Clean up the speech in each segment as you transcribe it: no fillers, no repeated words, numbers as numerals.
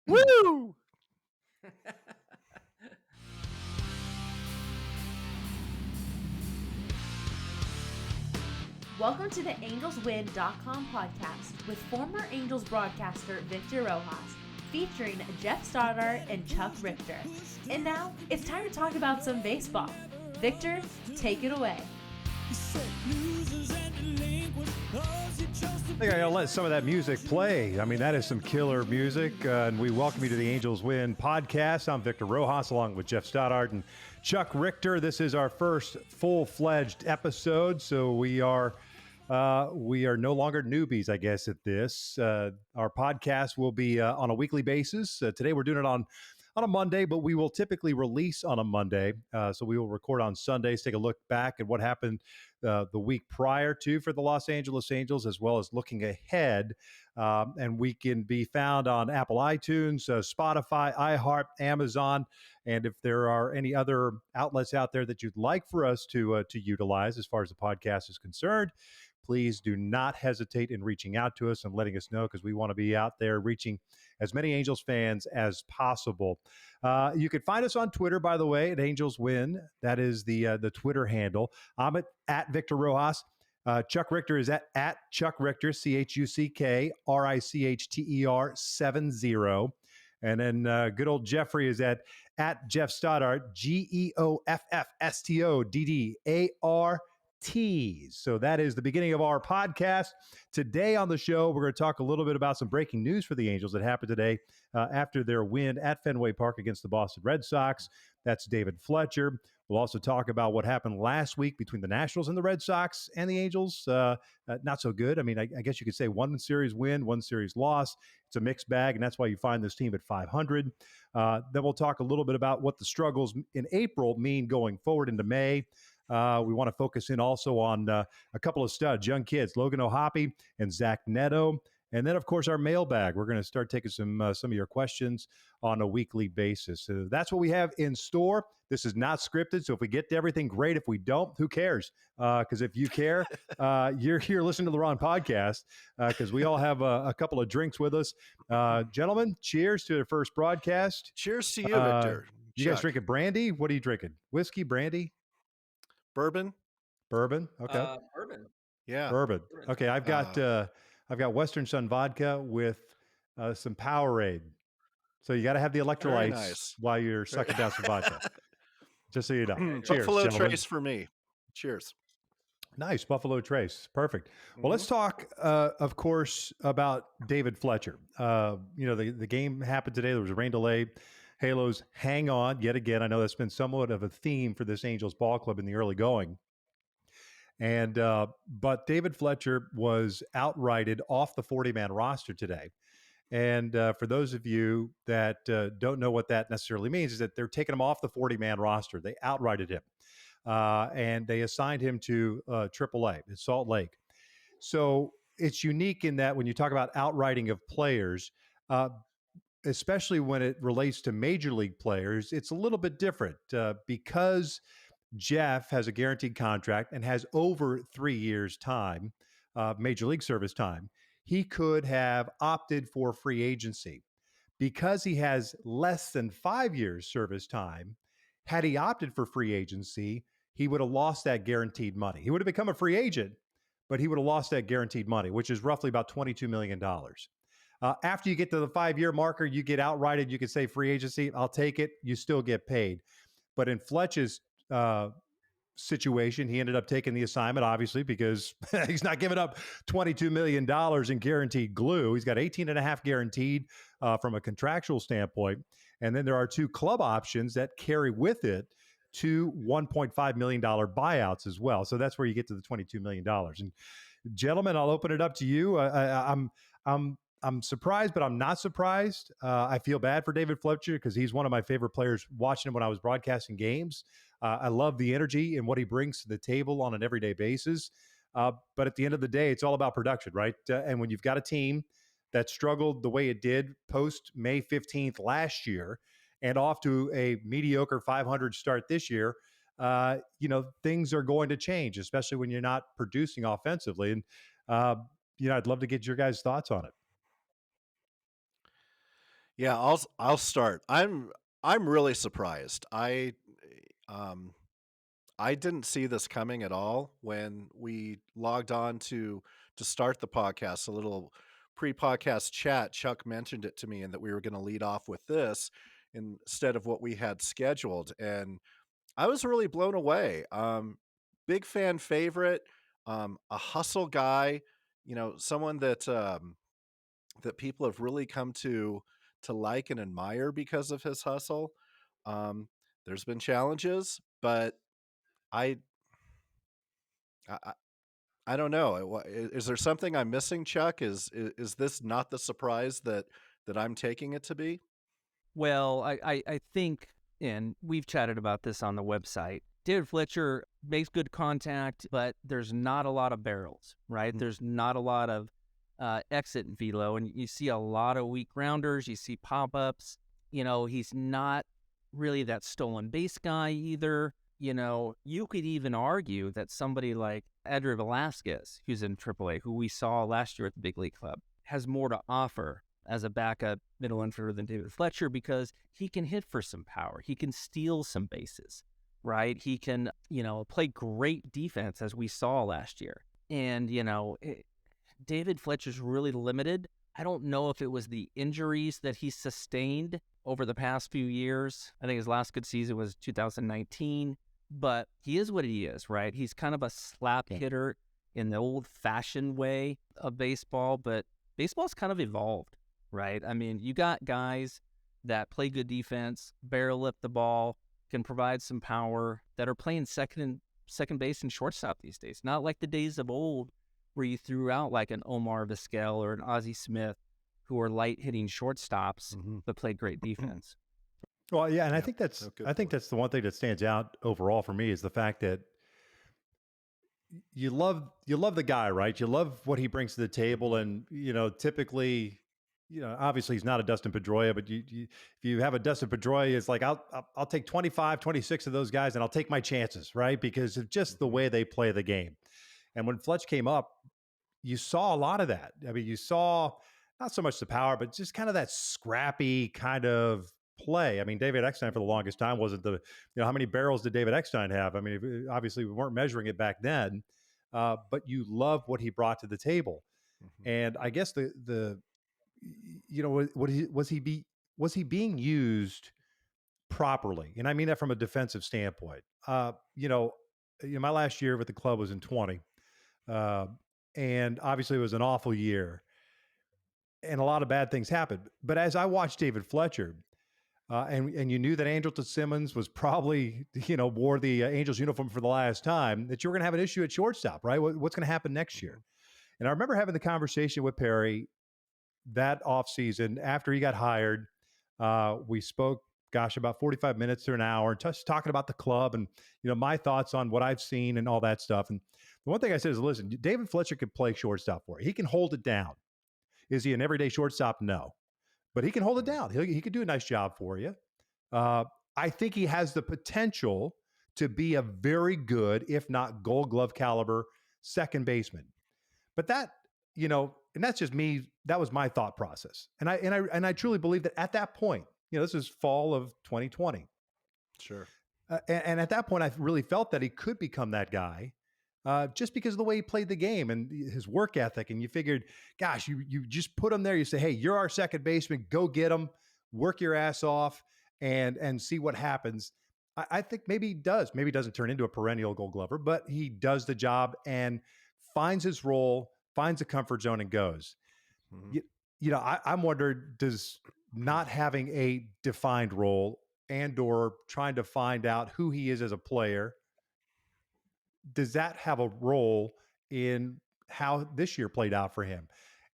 Woo! Welcome to the AngelsWin.com podcast with former Angels broadcaster Victor Rojas, featuring Geoff Stoddart and Chuck Richter. And now, it's time to talk about some baseball. Victor, take it away. I think I gotta let some of that music play. I mean, that is some killer music. And we welcome you to the Angels Win podcast. I'm Victor Rojas, along with Geoff Stoddart and Chuck Richter. This is our first full-fledged episode, so we are no longer newbies, I guess, at this. Our podcast will be on a weekly basis. Today we're doing it on a Monday, but we will typically release on a Monday. So we will record on Sundays, take a look back at what happened the week prior to for the Los Angeles Angels, as well as looking ahead. And we can be found on Apple iTunes, Spotify, iHeart, Amazon. And if there are any other outlets out there that you'd like for us to utilize as far as the podcast is concerned, please do not hesitate in reaching out to us and letting us know, because we want to be out there reaching as many Angels fans as possible. You can find us on Twitter, by the way, at AngelsWin. That is the Twitter handle. I'm at Victor Rojas. Chuck Richter is at Chuck Richter, ChuckRichter 70. And then good old Jeffrey is at Geoff Stoddart, GeoffStoddart. So that is the beginning of our podcast. Today on the show, we're going to talk a little bit about some breaking news for the Angels that happened today after their win at Fenway Park against the Boston Red Sox. That's David Fletcher. We'll also talk about what happened last week between the Nationals and the Red Sox and the Angels. Not so good. I mean, I guess you could say one series win, one series loss. It's a mixed bag, and that's why you find this team at 500. Then we'll talk a little bit about what the struggles in April mean going forward into May. We want to focus in also on a couple of studs, young kids, Logan O'Hoppe and Zach Neto. And then, of course, our mailbag. We're going to start taking some of your questions on a weekly basis. So that's what we have in store. This is not scripted, so if we get to everything, great. If we don't, who cares? Because if you care, you're here listening to the wrong podcast, because we all have a couple of drinks with us. Gentlemen, cheers to the first broadcast. Cheers to you, Victor. You guys drinking brandy? What are you drinking? Whiskey, brandy? Bourbon. Okay. Bourbon. Yeah. Bourbon. Okay. I've got Western Sun vodka with some Powerade. So you got to have the electrolytes while you're sucking down some vodka. Just so you know. Cheers, Buffalo gentlemen. Trace for me. Cheers. Nice. Buffalo Trace. Perfect. Well, let's talk, of course, about David Fletcher. The game happened today. There was a rain delay. Halos hang on yet again. I know that's been somewhat of a theme for this Angels ball club in the early going. And but David Fletcher was outrighted off the 40-man roster today. And for those of you that don't know what that necessarily means, is that they're taking him off the 40-man roster. They outrighted him. And they assigned him to AAA in Salt Lake. So it's unique in that when you talk about outrighting of players, especially when it relates to major league players, it's a little bit different because Geoff has a guaranteed contract and has over 3 years' time, major league service time. He could have opted for free agency. Because he has less than 5 years service time, had he opted for free agency, he would have lost that guaranteed money. He would have become a free agent, but he would have lost that guaranteed money, which is roughly about $22 million. After you get to the 5-year marker, you get outrighted. You can say free agency. I'll take it. You still get paid. But in Fletcher's situation, he ended up taking the assignment, obviously, because he's not giving up $22 million in guaranteed glue. He's got 18 and a half guaranteed from a contractual standpoint. And then there are 2 club options that carry with it 2 $1.5 million buyouts as well. So that's where you get to the $22 million. And gentlemen, I'll open it up to you. I'm surprised, but I'm not surprised. I feel bad for David Fletcher because he's one of my favorite players, watching him when I was broadcasting games. I love the energy and what he brings to the table on an everyday basis. But at the end of the day, it's all about production, right? And when you've got a team that struggled the way it did post May 15th last year and off to a mediocre 500 start this year, things are going to change, especially when you're not producing offensively. And, I'd love to get your guys' thoughts on it. Yeah, I'll start. I'm really surprised. Um I didn't see this coming at all when we logged on to start the podcast. A little pre-podcast chat. Chuck mentioned it to me, and that we were going to lead off with this instead of what we had scheduled, and I was really blown away. Big fan favorite, a hustle guy. Someone that people have really come to like and admire because of his hustle. Um, there's been challenges, but I I I don't know. Is there something I'm missing, Chuck? Is this not the surprise that I'm taking it to be? Well, I think, and we've chatted about this on the website, David Fletcher makes good contact, but there's not a lot of barrels, right? Mhm. There's not a lot of exit velo, and you see a lot of weak grounders. You see pop-ups. He's not really that stolen base guy either. You could even argue that somebody like Edgar Velasquez, who's in AAA, who we saw last year at the big league club, has more to offer as a backup middle infielder than David Fletcher because he can hit for some power. He can steal some bases, right? He can, play great defense as we saw last year. And, David Fletcher's really limited. I don't know if it was the injuries that he sustained over the past few years. I think his last good season was 2019, but he is what he is, right? He's kind of a slap hitter in the old-fashioned way of baseball, but baseball's kind of evolved, right? I mean, you got guys that play good defense, barrel lift the ball, can provide some power, that are playing second base and shortstop these days. Not like the days of old where you threw out like an Omar Vizquel or an Ozzie Smith, who are light hitting shortstops but played great defense. Well, yeah, and I Yep. think that's Oh, good I think point. that's the one thing that stands out overall for me is the fact that you love the guy, right? You love what he brings to the table, Mhm. and typically, obviously he's not a Dustin Pedroia, but if you have a Dustin Pedroia, it's like I'll take 25, 26 of those guys, and I'll take my chances, right? Because of just the Mhm. way they play the game. And when Fletch came up, you saw a lot of that. I mean, you saw not so much the power, but just kind of that scrappy kind of play. I mean, David Eckstein for the longest time wasn't how many barrels did David Eckstein have? I mean, obviously we weren't measuring it back then, but you love what he brought to the table. Mhm. And I guess was he being used properly? And I mean that from a defensive standpoint. My last year with the club was in 20. Uh, and obviously it was an awful year and a lot of bad things happened. But as I watched David Fletcher, and you knew that Andrelton Simmons was probably, wore the Angels uniform for the last time, that you were going to have an issue at shortstop, right? What's going to happen next year? Mhm. And I remember having the conversation with Perry that offseason after he got hired. We spoke, gosh, about 45 minutes to an hour, just talking about the club and, my thoughts on what I've seen and all that stuff. And the one thing I said is, listen, David Fletcher could play shortstop for you. He can hold it down. Is he an everyday shortstop? No. But he can hold it Mhm. down. He could do a nice job for you. Uh, I think he has the potential to be a very good, if not gold glove caliber, second baseman. But and that's just me. That was my thought process. And I truly believe that at that point, this is fall of 2020. Sure. And at that point, I really felt that he could become that guy, just because of the way he played the game and his work ethic. And you figured, gosh, you just put him there. You say, hey, you're our second baseman. Go get him, work your ass off, and see what happens. I think maybe he does. Maybe he doesn't turn into a perennial Gold Glover, but he does the job and finds his role, finds a comfort zone, and goes. Mhm. You, I'm wondering, does not having a defined role and or trying to find out who he is as a player, does that have a role in how this year played out for him?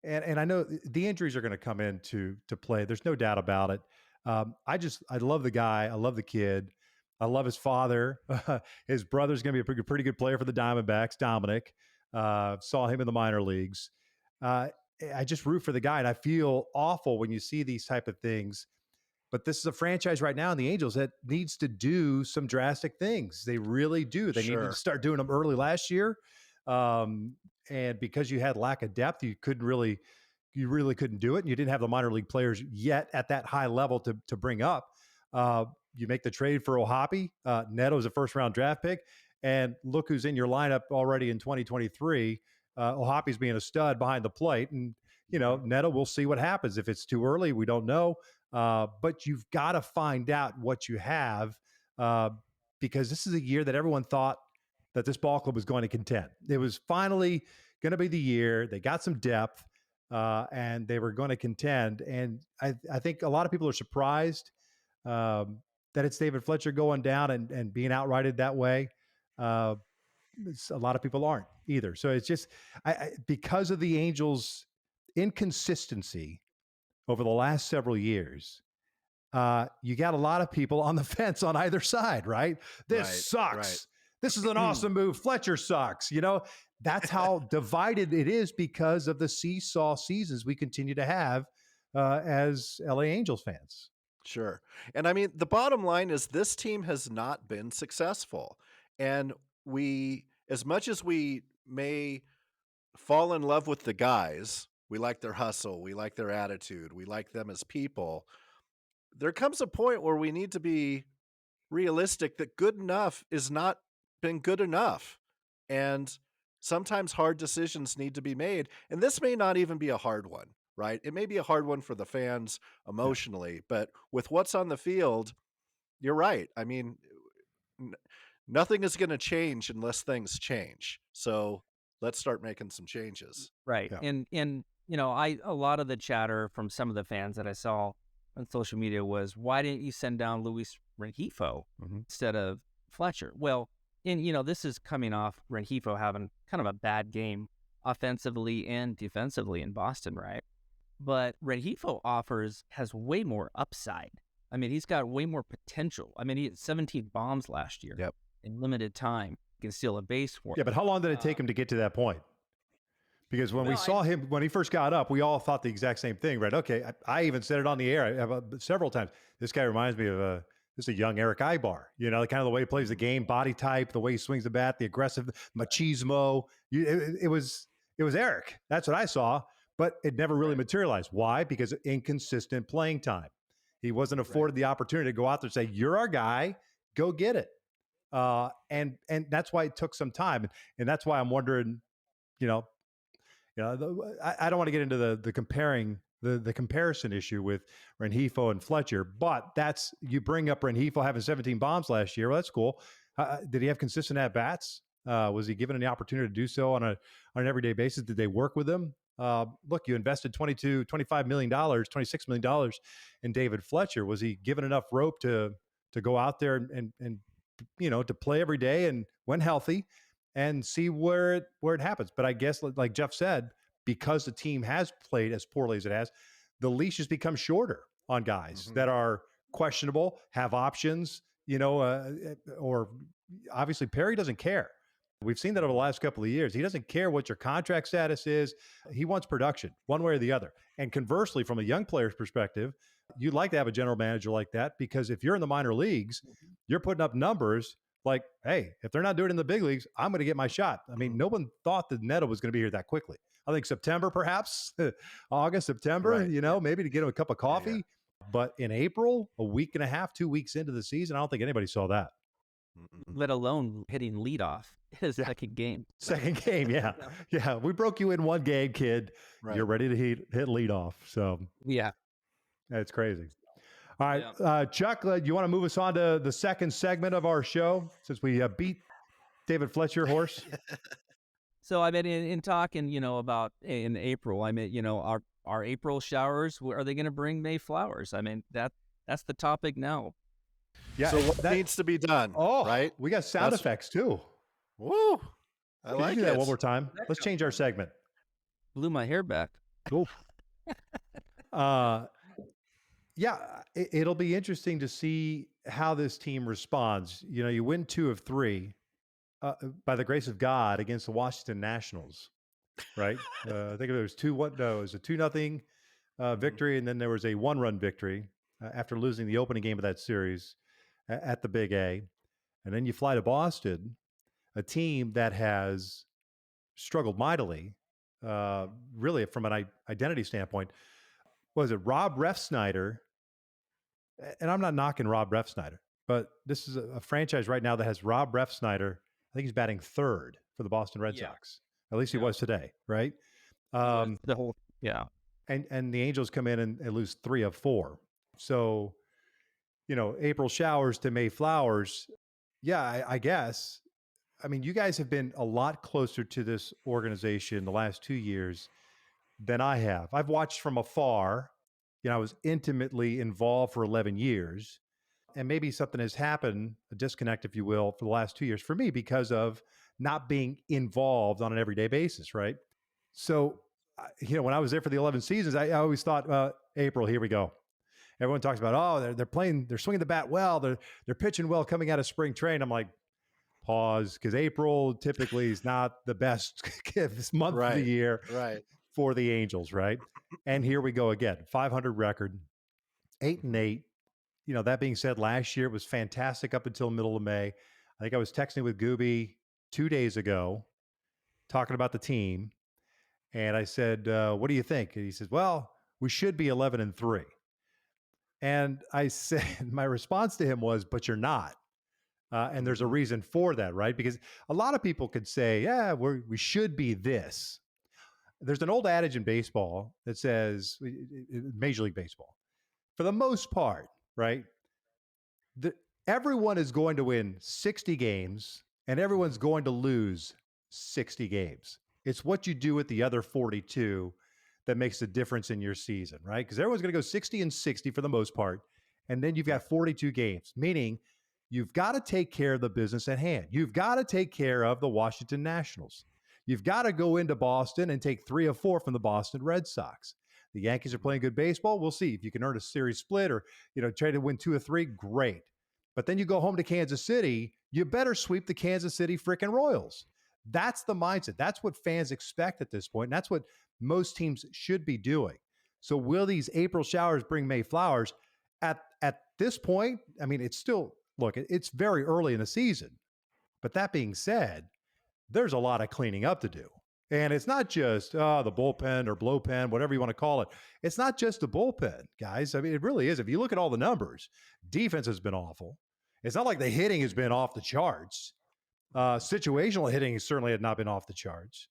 And I know the injuries are going to come into to play. There's no doubt about it. I love the guy. I love the kid. I love his father. His brother's going to be a pretty good player for the Diamondbacks. Dominic, saw him in the minor leagues. Uh, I just root for the guy, and I feel awful when you see these type of things. But this is a franchise right now in the Angels that needs to do some drastic things. They really do. They needed to Sure. start doing them early last year. And because you had lack of depth, you couldn't really you really couldn't do it, and you didn't have the minor league players yet at that high level to bring up. You make the trade for Ohtani. Neto's a first-round draft pick, and look who's in your lineup already in 2023. Ohtani's being a stud behind the plate, and Neto, we'll see what happens. If it's too early, we don't know. But you've got to find out what you have, because this is a year that everyone thought that this ball club was going to contend. It was finally going to be the year. They got some depth, and they were going to contend. And I think a lot of people are surprised that it's David Fletcher going down and being outrighted that way. A lot of people aren't either. So it's just because of the Angels' inconsistency over the last several years, you got a lot of people on the fence on either side, right? This sucks. Right. This is an awesome move. Fletcher sucks. That's how divided it is because of the seesaw seasons we continue to have as LA Angels fans. Sure. And I mean, the bottom line is this team has not been successful. And as much as we may fall in love with the guys, we like their hustle, we like their attitude, we like them as people, there comes a point where we need to be realistic that good enough is not been good enough. And sometimes hard decisions need to be made. And this may not even be a hard one, right? It may be a hard one for the fans emotionally, but with what's on the field, you're right. I mean, nothing is going to change unless things change. So let's start making some changes. Right. Yeah. And a lot of the chatter from some of the fans that I saw on social media was, why didn't you send down Luis Rengifo instead of Fletcher? Well, and this is coming off Rengifo having kind of a bad game offensively and defensively in Boston, right? But Rengifo has way more upside. I mean, he's got way more potential. I mean, he had 17 bombs last year in limited time. He can steal a base for him. Yeah, but how long did it take him to get to that point? Because when we saw him, when he first got up, we all thought the exact same thing, right? Okay, I even said it on the air several times. This guy reminds me of this is a young Eric Ibar. Kind of the way he plays the game, body type, the way he swings the bat, the aggressive machismo. It was Eric. That's what I saw, but it never really materialized. Why? Because of inconsistent playing time. He wasn't afforded the opportunity to go out there and say, "You're our guy, go get it." And that's why it took some time, and that's why I'm wondering, I don't want to get into the comparing the comparison issue with Rengifo and Fletcher, but you bring up Rengifo having 17 bombs last year. Well, that's cool. Did he have consistent at bats? Was he given an opportunity to do so on an everyday basis? Did they work with him? Look, you invested $25 million, $26 million in David Fletcher. Was he given enough rope to go out there and to play every day and when healthy and see where it happens? But I guess, like Geoff said, because the team has played as poorly as it has, the leash has become shorter on guys that are questionable, have options, or obviously Perry doesn't care. We've seen that over the last couple of years. He doesn't care what your contract status is. He wants production one way or the other. And conversely, from a young player's perspective, you'd like to have a general manager like that, because if you're in the minor leagues, you're putting up numbers like, hey, if they're not doing it in the big leagues, I'm going to get my shot. I mean, no one thought that Neto was going to be here that quickly. I think September, perhaps, August, September, maybe to get him a cup of coffee. Yeah. But in April, a week and a half, 2 weeks into the season, I don't think anybody saw that. Let alone hitting leadoff his second game. Second game, yeah. Yeah, we broke you in one game, kid. Right. You're ready to hit leadoff. So, yeah. That's crazy. All right, Chuck, you want to move us on to the second segment of our show since we beat David Fletcher horse? So I mean, in talking, about in April, I mean, our April showers, are they going to bring May flowers? I mean, that's the topic now. Yeah. So what needs to be done? Oh, right. We got sound effects too. Woo! Can you do that one more time? Let's change our segment. Blew my hair back. Cool. Yeah, it'll be interesting to see how this team responds. You win 2 of 3 by the grace of God against the Washington Nationals, right? I think it was 2-1. No, it was a 2-0 victory, and then there was a 1-run victory after losing the opening game of that series at the Big A. And then you fly to Boston, a team that has struggled mightily really from an identity standpoint. What was it Rob Refsnyder? And I'm not knocking Rob Refsnyder, but this is a franchise right now that has Rob Refsnyder. I think he's batting third for the Boston Red Sox. At least he was today, right? The whole And the Angels come in and lose 3 of 4. So, April showers to May flowers. Yeah, I guess. I mean, you guys have been a lot closer to this organization the last 2 years than I have. I've watched from afar. I was intimately involved for 11 years. And maybe something has happened, a disconnect, if you will, for the last 2 years for me because of not being involved on an everyday basis, right? So, when I was there for the 11 seasons, I always thought, April, here we go. Everyone talks about, they're swinging the bat well, they're pitching well coming out of spring training. I'm like, pause, because April typically is not the best month of the year for the Angels, right? And here we go again, 500 record, 8-8. That being said, last year it was fantastic up until middle of May. I think I was texting with Gooby 2 days ago, talking about the team, and I said, "What do you think?" And he says, "Well, we should be 11-3." And I said, my response to him was, "But you're not." And there's a reason for that, right? Because a lot of people could say, "Yeah, we should be this." There's an old adage in baseball that says, Major League Baseball, for the most part, right? Everyone is going to win 60 games and everyone's going to lose 60 games. It's what you do with the other 42 that makes the difference in your season, right? Because everyone's going to go 60-60 for the most part. And then you've got 42 games, meaning you've got to take care of the business at hand. You've got to take care of the Washington Nationals. You've got to go into Boston and take 3 of 4 from the Boston Red Sox. The Yankees are playing good baseball. We'll see if you can earn a series split or, try to win 2 or 3. Great. But then you go home to Kansas City, you better sweep the Kansas City freaking Royals. That's the mindset. That's what fans expect at this point. And that's what most teams should be doing. So will these April showers bring May flowers? At this point, I mean, it's still, look, it's very early in the season. But that being said, there's a lot of cleaning up to do. And it's not just the bullpen or blowpen, whatever you want to call it. It's not just the bullpen, guys. I mean, it really is. If you look at all the numbers, defense has been awful. It's not like the hitting has been off the charts. Situational hitting certainly had not been off the charts.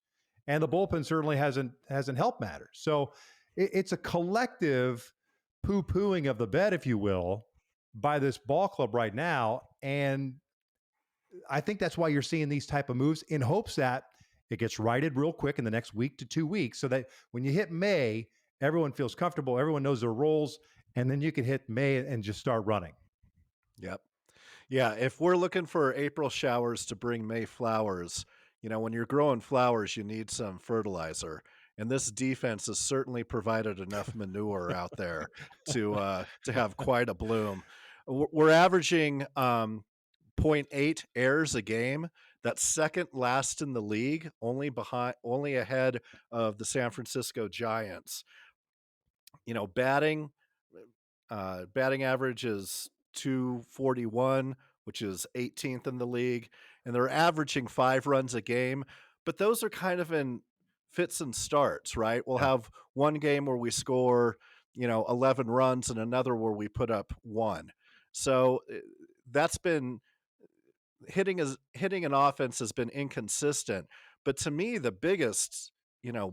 And the bullpen certainly hasn't helped matters. So it's a collective poo-pooing of the bed, if you will, by this ball club right now. And I think that's why you're seeing these type of moves in hopes that it gets righted real quick in the next week to 2 weeks so that when you hit May, everyone feels comfortable, everyone knows their roles, and then you can hit May and just start running. Yep. Yeah, if we're looking for April showers to bring May flowers, when you're growing flowers, you need some fertilizer. And this defense has certainly provided enough manure out there to have quite a bloom. We're averaging 0.8 errors a game. That's second last in the league, only ahead of the San Francisco Giants. Batting average is 241, which is 18th in the league, and they're averaging 5 runs a game. But those are kind of in fits and starts, right? We'll have one game where we score, 11 runs and another where we put up 1. So that's been hitting an offense has been inconsistent. But to me, the biggest,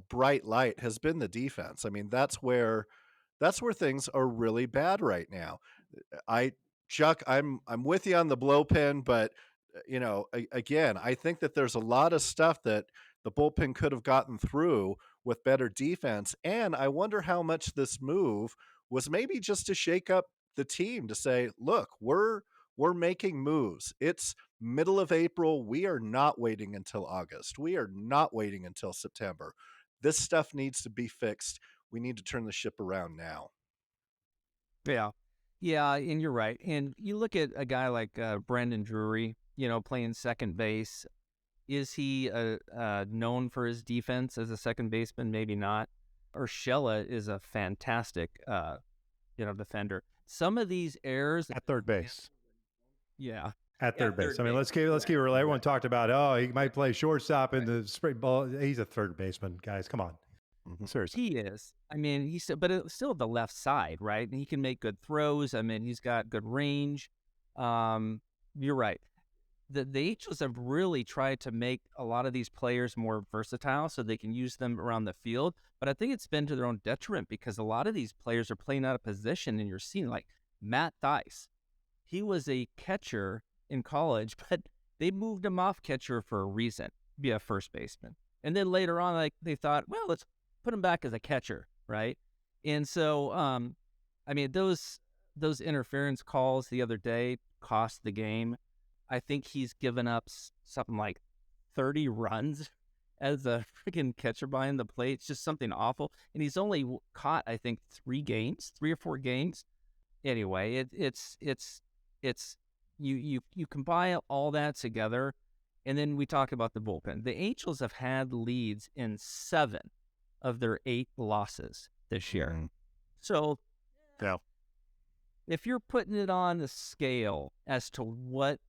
bright light has been the defense. I mean, that's where things are really bad right now. Chuck, I'm with you on the blowpen, but again, I think that there's a lot of stuff that the bullpen could have gotten through with better defense. And I wonder how much this move was maybe just to shake up the team to say, look, we're making moves. It's middle of April. We are not waiting until August. We are not waiting until September. This stuff needs to be fixed. We need to turn the ship around now. Yeah, and you're right. And you look at a guy like Brendan Drury, playing second base. Is he known for his defense as a second baseman? Maybe not. Urshela is a fantastic, defender. Some of these errors at third base. Yeah. at third base. third I mean, let's keep it real. Everyone talked about, oh, he might play shortstop in the spring ball. He's a third baseman, guys. Come on. Seriously. He is. I mean, but it's still the left side, right? And he can make good throws. I mean, he's got good range. You're right. The Angels have really tried to make a lot of these players more versatile so they can use them around the field. But I think it's been to their own detriment because a lot of these players are playing out of position, and you're seeing like Matt Thaiss. He was a catcher in college, but they moved him off catcher for a reason, be a first baseman. And then later on, like they thought, well, let's put him back as a catcher, right? And so, I mean, those interference calls the other day cost the game. I think he's given up something like 30 runs as a freaking catcher behind the plate. It's just something awful. And he's only caught, I think, 3 or 4 games. Anyway, it's you combine all that together, and then we talk about the bullpen. The Angels have had leads in 7 of their 8 losses this year. So, if you're putting it on the scale as to what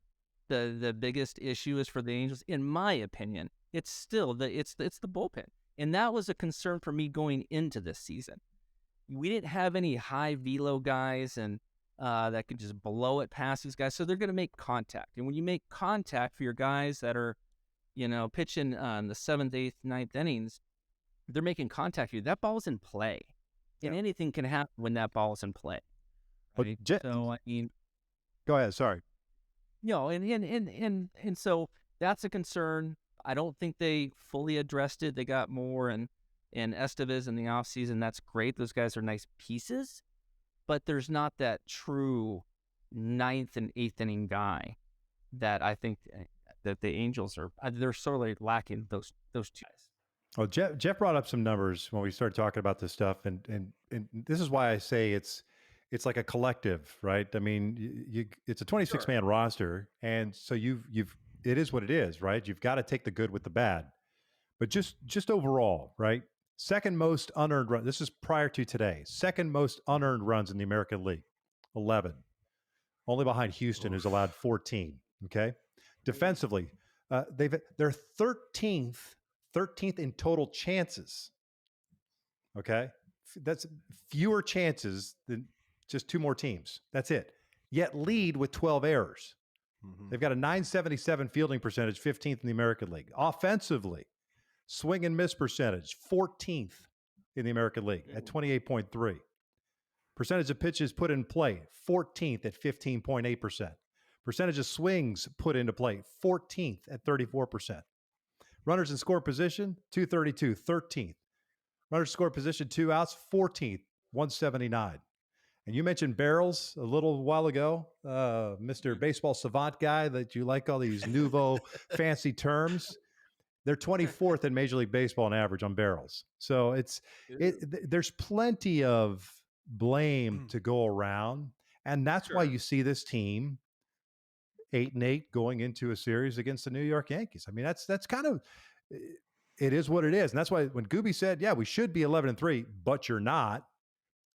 the biggest issue is for the Angels, in my opinion, it's still the bullpen. And that was a concern for me going into this season. We didn't have any high velo guys and that could just blow it past these guys. So they're going to make contact. And when you make contact for your guys that are, pitching in the 7th, 8th, 9th innings, they're making contact for you. That ball's in play. And anything can happen when that ball's in play. Right? So, I mean... Go ahead, sorry. And so that's a concern. I don't think they fully addressed it. They got more in Estevez in the offseason. That's great. Those guys are nice pieces. But there's not that true 9th and 8th inning guy that I think that the Angels they're sorely lacking those 2 guys. Well, Jeff brought up some numbers when we started talking about this stuff, and this is why I say it's like a collective, right? I mean, it's a 26-man roster, and so it is what it is, right? You've got to take the good with the bad, but just overall, right? Second most unearned run. This is prior to today. Second most unearned runs in the American League, 11, only behind Houston, who's allowed 14. Okay, defensively, they're 13th in total chances. Okay, that's fewer chances than just 2 more teams. That's it. Yet lead with 12 errors. They've got a .977 fielding percentage, 15th in the American League. Offensively, swing and miss percentage, 14th in the American League at 28.3. Percentage of pitches put in play, 14th at 15.8%. Percentage of swings put into play, 14th at 34%. Runners in score position, 232, 13th. Runners score position, 2 outs, 14th, 179. And you mentioned barrels a little while ago, Mr. Baseball Savant guy that you like all these nouveau fancy terms. They're 24th in Major League Baseball on average on barrels. So there's plenty of blame to go around. And that's why you see this team 8-8 going into a series against the New York Yankees. I mean, that's kind of, it is what it is. And that's why when Gooby said, yeah, we should be 11-3, but you're not,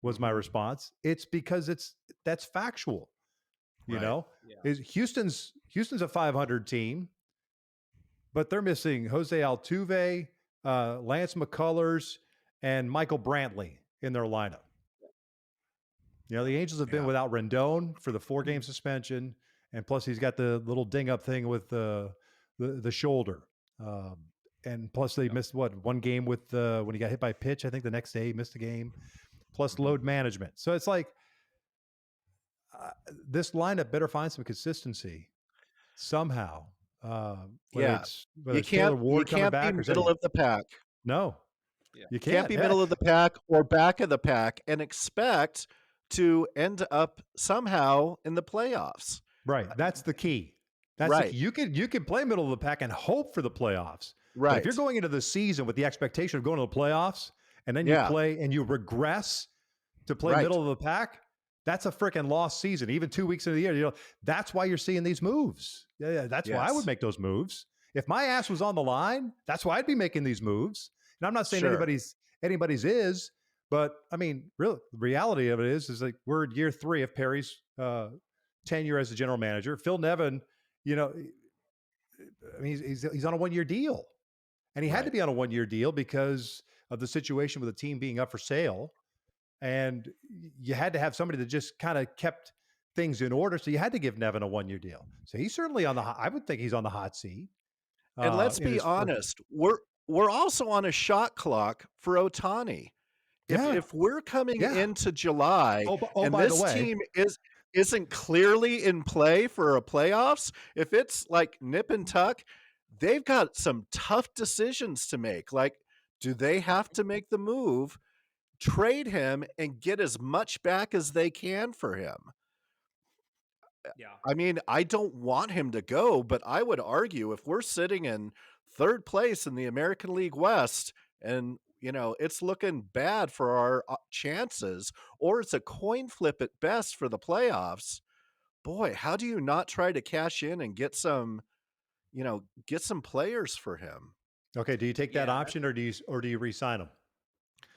was my response. It's because that's factual. You know, Houston's a 500 team, but they're missing Jose Altuve, Lance McCullers, and Michael Brantley in their lineup. You know, the Angels have been without Rendon for the 4-game suspension, and plus he's got the little ding-up thing with the shoulder. And plus they missed, 1 game with when he got hit by a pitch. I think the next day he missed a game. Plus load management. So it's like this lineup better find some consistency somehow. You can't be middle of the pack. No, you can't be middle of the pack or back of the pack and expect to end up somehow in the playoffs. Right. That's the key. The key. You can play middle of the pack and hope for the playoffs. Right. But if you're going into the season with the expectation of going to the playoffs, and then you play and you regress to play middle of the pack, that's a freaking lost season. Even 2 weeks into the year, that's why you're seeing these moves. Yeah, that's why I would make those moves. If my ass was on the line, that's why I'd be making these moves. And I'm not saying anybody's is, but I mean, really, the reality of it is like we're in year 3 of Perry's tenure as the general manager. Phil Nevin you know, I mean, he's on a 1-year deal, and he had to Right. be on a 1-year deal because of the situation with the team being up for sale, and you had to have somebody that just kind of kept things in order. So you had to give Nevin a 1-year deal. So he's certainly on the. I would think he's on the hot seat. And let's In be his first, honest, we're also on a shot clock for Ohtani. yeah, If we're coming yeah. into July Oh, and by the this way, team isn't clearly in play for a playoffs, if it's like nip and tuck, they've got some tough decisions to make. Like, do they have to make the move, trade him, and get as much back as they can for him? Yeah. I mean, I don't want him to go, but I would argue if we're sitting in third place in the American League West and, it's looking bad for our chances, or it's a coin flip at best for the playoffs, boy, how do you not try to cash in and get some players for him? okay. Do you take that Yeah. option, or do you re-sign him?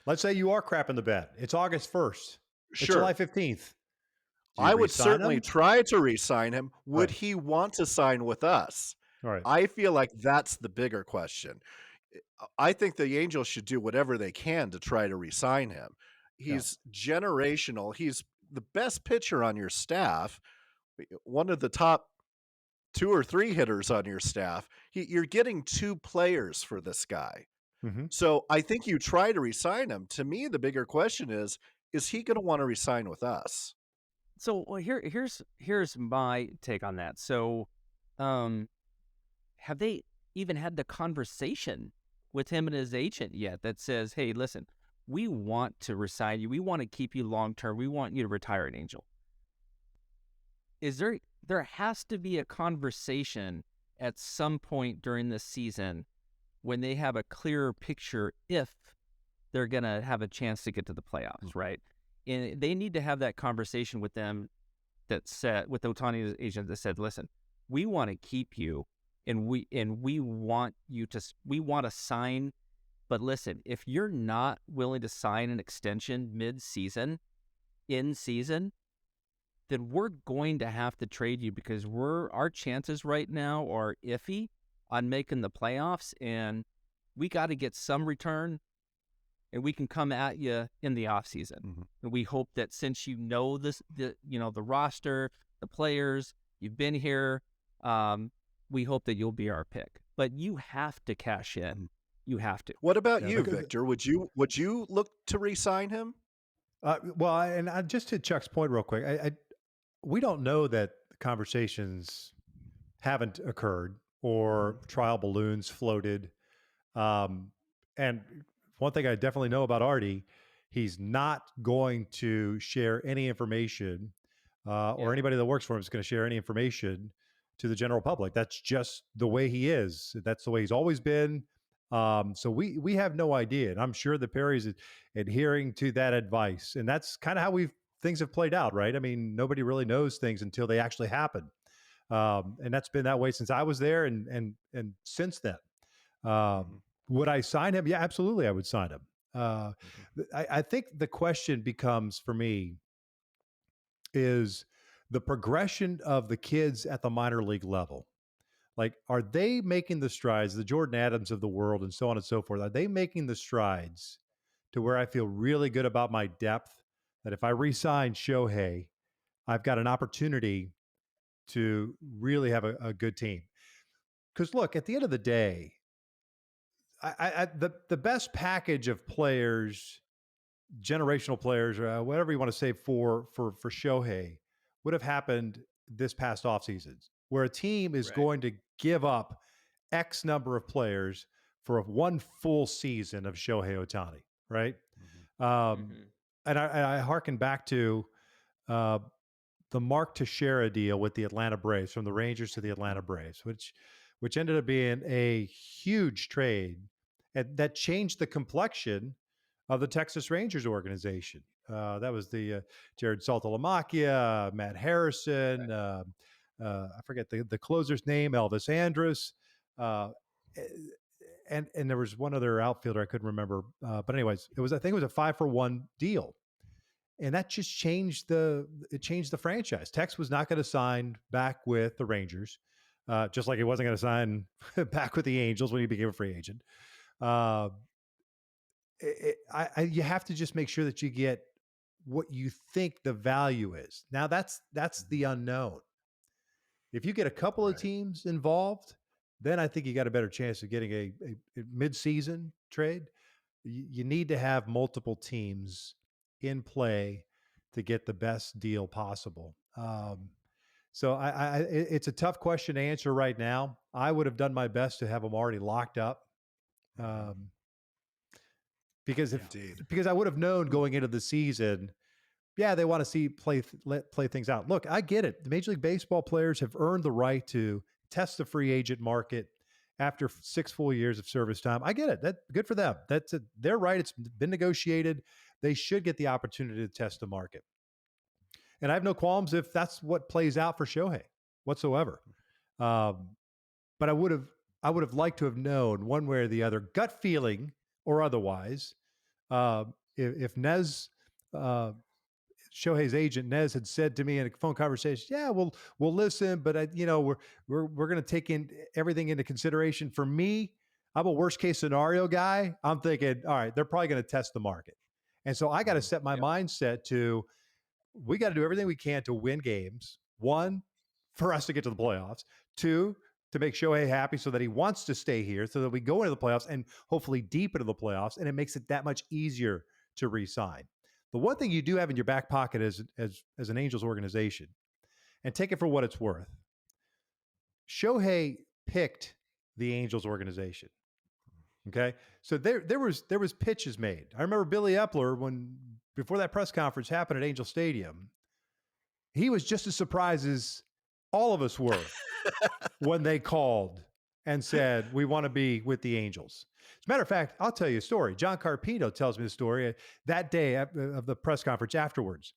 Let's say you are crapping the bed. It's August 1st. It's July Sure. 15th. Do you I would re-sign certainly him? try to re-sign him. All Would right. he want to sign with us? All right. I feel like that's the bigger question. I think the Angels should do whatever they can to try to re-sign him. Yeah. He's generational. He's the best pitcher on your staff, one of the top 2 or 3 hitters on your staff. You're getting 2 players for this guy. Mm-hmm. So I think you try to re-sign him. To me, the bigger question is he going to want to re-sign with us? So here's my take on that. So, have they even had the conversation with him and his agent yet that says, "Hey, listen, we want to resign you. We want to keep you long term. We want you to retire an Angel." Is there has to be a conversation at some point during this season when they have a clearer picture if they're going to have a chance to get to the playoffs, right? And they need to have that conversation with them that said, with Ohtani's agent that said, listen, we want to keep you and we want to sign, but listen, if you're not willing to sign an extension mid-season, in season, then we're going to have to trade you because our chances right now are iffy on making the playoffs, and we got to get some return, and we can come at you in the off season. Mm-hmm. And we hope that since you know the roster, the players, you've been here, we hope that you'll be our pick. But you have to cash in. You have to. What about Yeah, you, Victor? Would you look to re-sign him? Well, and just to Chuck's point real quick, we don't know that conversations haven't occurred or trial balloons floated. And one thing I definitely know about Artie, he's not going to share any information, or anybody that works for him is going to share any information to the general public. That's just the way he is. That's the way he's always been. So we have no idea, and I'm sure that Perry's adhering to that advice, and that's kind of how things have played out, right? I mean, nobody really knows things until they actually happen, and that's been that way since I was there, and since then. Would I sign him? Yeah, absolutely, I would sign him. I think the question becomes for me is the progression of the kids at the minor league level. Like, are they making the strides, the Jordan Adams of the world and so on and so forth? Are they making the strides to where I feel really good about my depth, that if I re-sign Shohei, I've got an opportunity to really have a good team? Because look, at the end of the day, the best package of players, generational players, or whatever you want to say for Shohei, would have happened this past offseason, where a team is going to give up X number of players for one full season of Shohei Ohtani, right? And I hearken back to the Mark Teixeira deal with the Atlanta Braves, from the Rangers to the Atlanta Braves, which ended up being a huge trade that changed the complexion of the Texas Rangers organization. That was the Jared Saltalamacchia, Matt Harrison, I forget the closer's name, Elvis Andrus, and there was one other outfielder I couldn't remember. But anyways, I think it was a 5-for-1 deal, and that just changed the franchise. Tex was not going to sign back with the Rangers. just like he wasn't going to sign back with the Angels when he became a free agent. You have to just make sure that you get what you think the value is. Now that's the unknown. If you get a couple of teams involved, then I think you got a better chance of getting a mid-season trade. You need to have multiple teams in play to get the best deal possible. So it's a tough question to answer right now. I would have done my best to have them already locked up. Because I would have known going into the season, they want to play things out. Look, I get it. The Major League Baseball players have earned the right to test the free agent market after 6 full years of service time. I get it. That's good for them. They're right. It's been negotiated. They should get the opportunity to test the market. And I have no qualms if that's what plays out for Shohei whatsoever. But I would have liked to have known one way or the other, gut feeling or otherwise, if Nez, Shohei's agent Nez, had said to me in a phone conversation, we'll listen, but we're going to take everything into consideration. For me, I'm a worst case scenario guy. I'm thinking, all right, they're probably going to test the market, and so I got to set my mindset to, we got to do everything we can to win games. 1, for us to get to the playoffs. 2, to make Shohei happy so that he wants to stay here, so that we go into the playoffs and hopefully deep into the playoffs, and it makes it that much easier to re-sign. The one thing you do have in your back pocket as an Angels organization, and take it for what it's worth, Shohei picked the Angels organization. Okay, so there was pitches made. I remember Billy Epler, before that press conference happened at Angel Stadium, he was just as surprised as all of us were when they called and said, we want to be with the Angels. As a matter of fact, I'll tell you a story. John Carpino tells me the story that day of the press conference afterwards.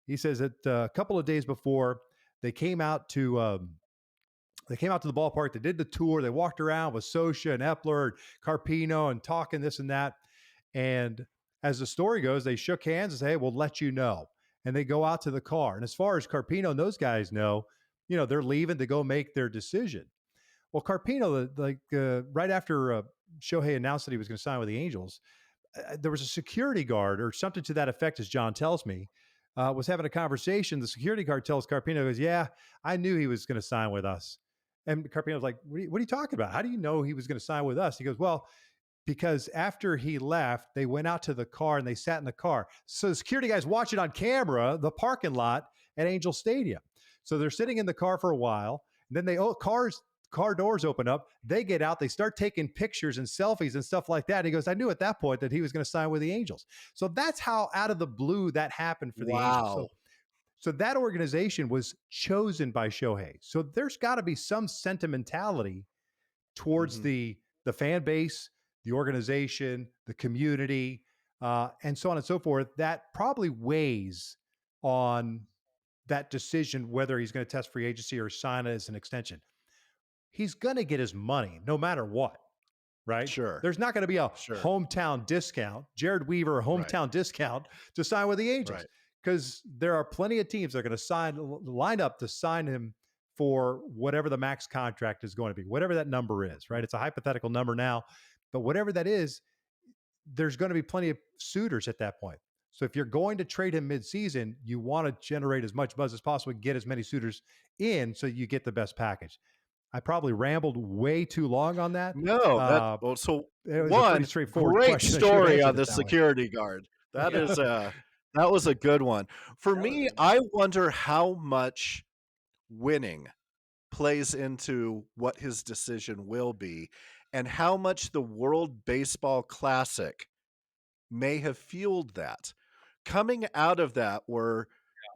He says that a couple of days before, they came out to the ballpark. They did the tour. They walked around with Sosha and Epler and Carpino and talking this and that. And as the story goes, they shook hands and say, hey, we'll let you know. And they go out to the car. And as far as Carpino and those guys know, they're leaving to go make their decision. Well, Carpino, right after Shohei announced that he was going to sign with the Angels, there was a security guard or something to that effect, as John tells me, was having a conversation. The security guard tells Carpino, goes, I knew he was going to sign with us. And Carpino was like, what are you talking about? How do you know he was going to sign with us? He goes, well, because after he left, they went out to the car and they sat in the car. So the security guys watching on camera the parking lot at Angel Stadium. So they're sitting in the car for a while. And then car doors open up. They get out. They start taking pictures and selfies and stuff like that. He goes, I knew at that point that he was going to sign with the Angels. So that's how out of the blue that happened for the Angels. So that organization was chosen by Shohei. So there's got to be some sentimentality towards the fan base, the organization, the community, and so on and so forth. That probably weighs on that decision whether he's going to test free agency or sign it as an extension. He's going to get his money no matter what, right? Sure. There's not going to be a hometown discount, Jared Weaver hometown discount to sign with the Angels, because there are plenty of teams that are going to line up to sign him for whatever the max contract is going to be, whatever that number is, right? It's a hypothetical number now, but whatever that is, there's going to be plenty of suitors at that point. So if you're going to trade him mid-season, you want to generate as much buzz as possible and get as many suitors in so you get the best package. I probably rambled way too long on that. No, so one great story on the security guard. That is that was a good one. For me, I wonder how much winning plays into what his decision will be, and how much the World Baseball Classic may have fueled that. Coming out of that, where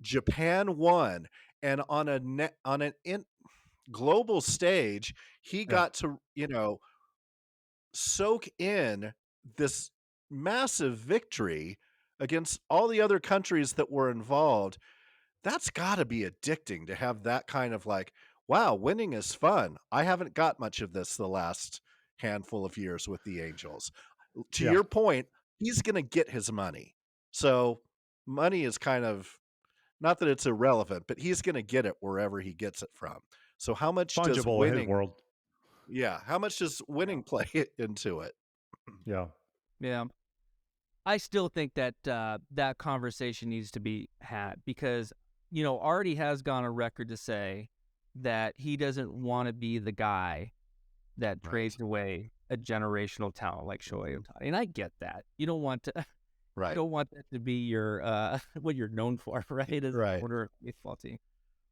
Japan won, and on an global stage, he got to soak in this massive victory against all the other countries that were involved. That's got to be addicting to have that kind of wow, winning is fun. I haven't got much of this the last handful of years with the Angels. To your point, he's going to get his money. So money is kind of, not that it's irrelevant, but he's going to get it wherever he gets it from. So how much does Fungible in his winning? world. Yeah, how much does winning play into it? Yeah. Yeah. I still think that that conversation needs to be had because, Artie has gone on record to say that he doesn't want to be the guy that trades away a generational talent like Shohei Ohtani. And I get that. You don't want to you don't want that to be your what you're known for, right? As a owner of a baseball team.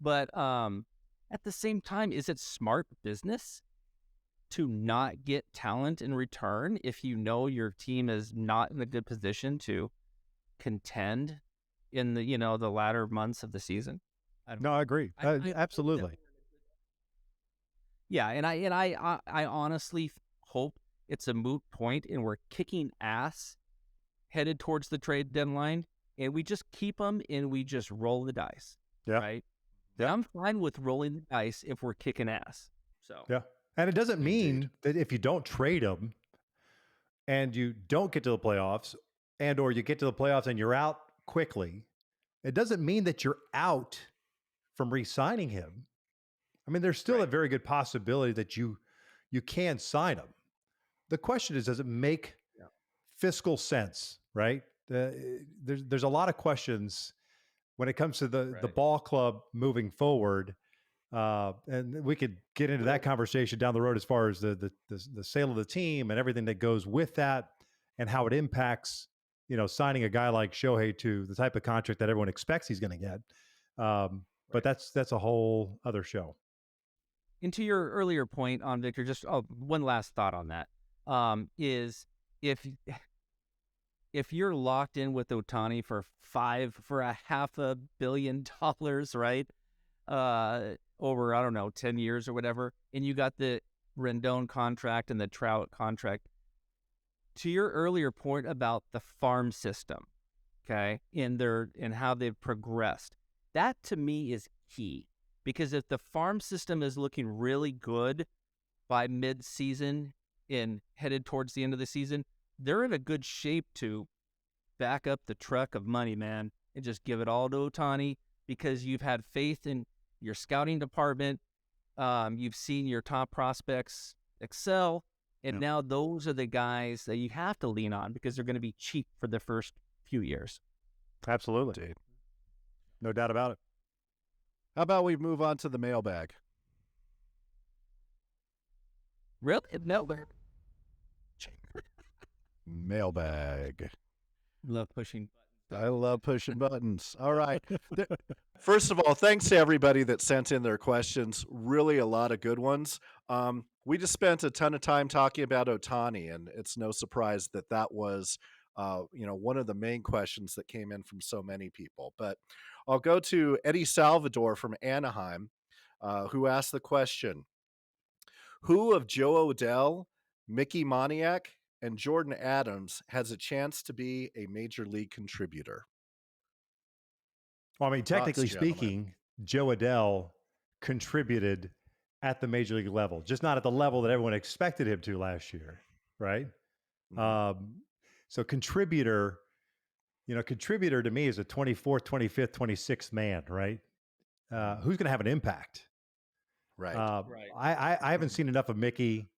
But at the same time, is it smart business to not get talent in return if you know your team is not in a good position to contend in the the latter months of the season? No, I agree. Absolutely. Yeah, and I honestly hope it's a moot point and we're kicking ass headed towards the trade deadline and we just keep them and we just roll the dice. Yeah. Right? Yeah. I'm fine with rolling the dice if we're kicking ass. So yeah. And it doesn't mean that if you don't trade them and you don't get to the playoffs or you get to the playoffs and you're out quickly, it doesn't mean that you're out from re-signing him. I mean, there's still a very good possibility that you can sign him. The question is, does it make fiscal sense, right? There's a lot of questions when it comes to the ball club moving forward. And we could get into that conversation down the road as far as the sale of the team and everything that goes with that and how it impacts, signing a guy like Shohei to the type of contract that everyone expects he's going to get. But that's a whole other show. And to your earlier point on Victor, just one last thought on that is if you're locked in with Ohtani for $500 million, right? Over, I don't know, 10 years or whatever, and you got the Rendon contract and the Trout contract. To your earlier point about the farm system, okay, and how they've progressed, that to me is key. Because if the farm system is looking really good by mid-season and headed towards the end of the season, they're in a good shape to back up the truck of money, man, and just give it all to Ohtani because you've had faith in your scouting department. You've seen your top prospects excel, and now those are the guys that you have to lean on because they're going to be cheap for the first few years. Absolutely. Dude. No doubt about it. How about we move on to the mailbag? Really? Mailbag. Mailbag. Love pushing buttons. I love pushing buttons. All right. First of all, thanks to everybody that sent in their questions. Really a lot of good ones. We just spent a ton of time talking about Ohtani, and it's no surprise that was one of the main questions that came in from so many people. But I'll go to Eddie Salvador from Anaheim, who asked the question, who of Joe Odell, Mickey Moniak, and Jordan Adams has a chance to be a major league contributor? Well, I mean, technically speaking, Joe Adell contributed at the major league level, just not at the level that everyone expected him to last year, right? Mm-hmm. So contributor to me is a 24th, 25th, 26th man, right? Who's going to have an impact? Right. I haven't seen enough of Mickey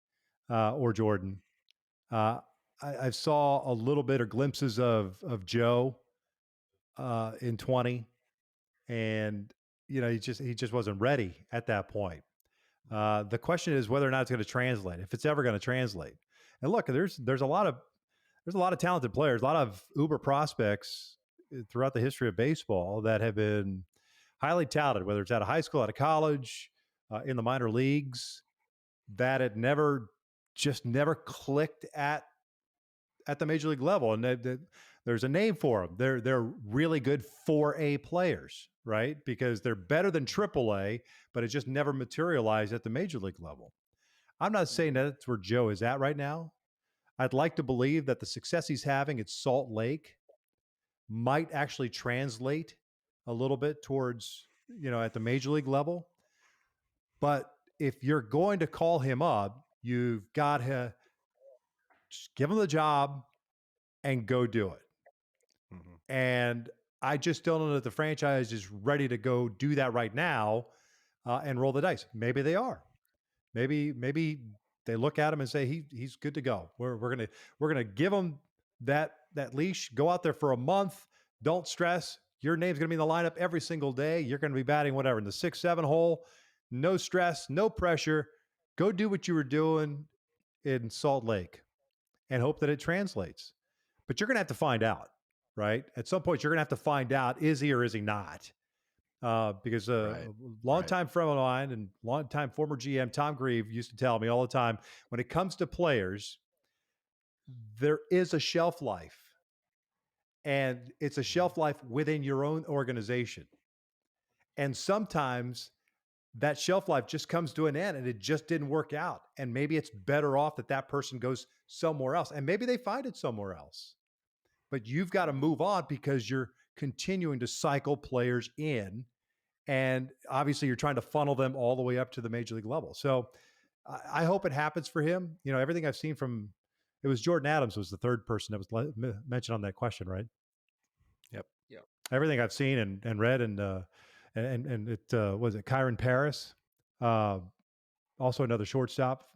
or Jordan. I saw a little bit or glimpses of Joe in 20, and he just wasn't ready at that point. The question is whether or not it's going to translate, if it's ever going to translate. And look, there's a lot of talented players, a lot of uber prospects throughout the history of baseball that have been highly touted, whether it's out of high school, out of college, in the minor leagues, that it never clicked at the major league level. And there's a name for them. They're really good 4A players, right? Because they're better than AAA, but it just never materialized at the major league level. I'm not saying that's where Joe is at right now. I'd like to believe that the success he's having at Salt Lake might actually translate a little bit towards, at the major league level. But if you're going to call him up, you've got to just give him the job and go do it. Mm-hmm. And I just don't know that the franchise is ready to go do that right now. and roll the dice. Maybe they are. Maybe they look at him and say he's good to go. We're gonna give him that leash. Go out there for a month. Don't stress. Your name's gonna be in the lineup every single day. You're gonna be batting whatever in the 6-7 hole. No stress, no pressure. Go do what you were doing in Salt Lake and hope that it translates. But you're gonna have to find out, right? At some point, you're gonna have to find out, is he or is he not? Because a longtime friend of mine and longtime former GM Tom Grieve used to tell me all the time, when it comes to players, there is a shelf life, and it's a shelf life within your own organization. And sometimes that shelf life just comes to an end and it just didn't work out. And maybe it's better off that person goes somewhere else, and maybe they find it somewhere else. But you've got to move on because you're continuing to cycle players in. And obviously you're trying to funnel them all the way up to the major league level. So I hope it happens for him. You know, everything I've seen from, it was Jordan Adams was the third person that was mentioned on that question, right? Yep. Everything I've seen and read and it was it Kyron Paris, also another shortstop.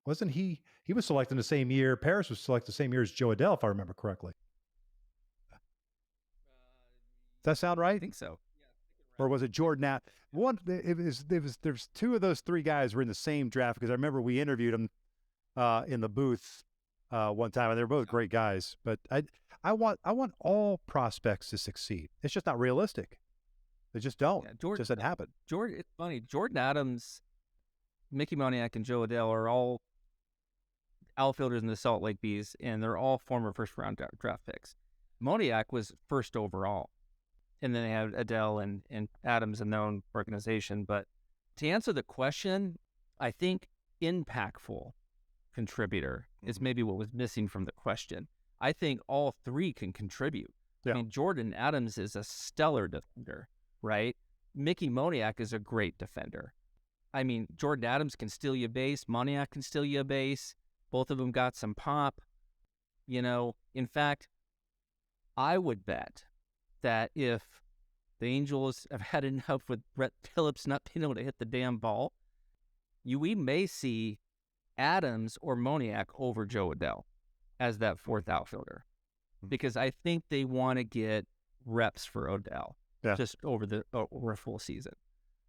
Wasn't he was selected the same year. Paris was selected the same year as Joe Adele, if I remember correctly. Does that sound right? I think so. Or was it Jordan? There's two of those three guys were in the same draft, because I remember we interviewed them in the booth one time, and they're both great guys. But I want all prospects to succeed. It's just not realistic. They just don't. Yeah, it just doesn't happen. It's funny. Jordan Adams, Mickey Moniak, and Joe Adele are all outfielders in the Salt Lake Bees, and they're all former first-round draft picks. Moniak was first overall. And then they have Adele and Adams in their own organization. But to answer the question, I think impactful contributor is maybe what was missing from the question. I think all three can contribute. Yeah. I mean, Jordan Adams is a stellar defender, right? Mickey Moniak is a great defender. I mean, Jordan Adams can steal you a base. Moniak can steal you a base. Both of them got some pop. You know, in fact, I would bet that if the Angels have had enough with Brett Phillips not being able to hit the damn ball, we may see Adams or Moniak over Joe Adele as that fourth outfielder, because I think they want to get reps for Odell just over a full season.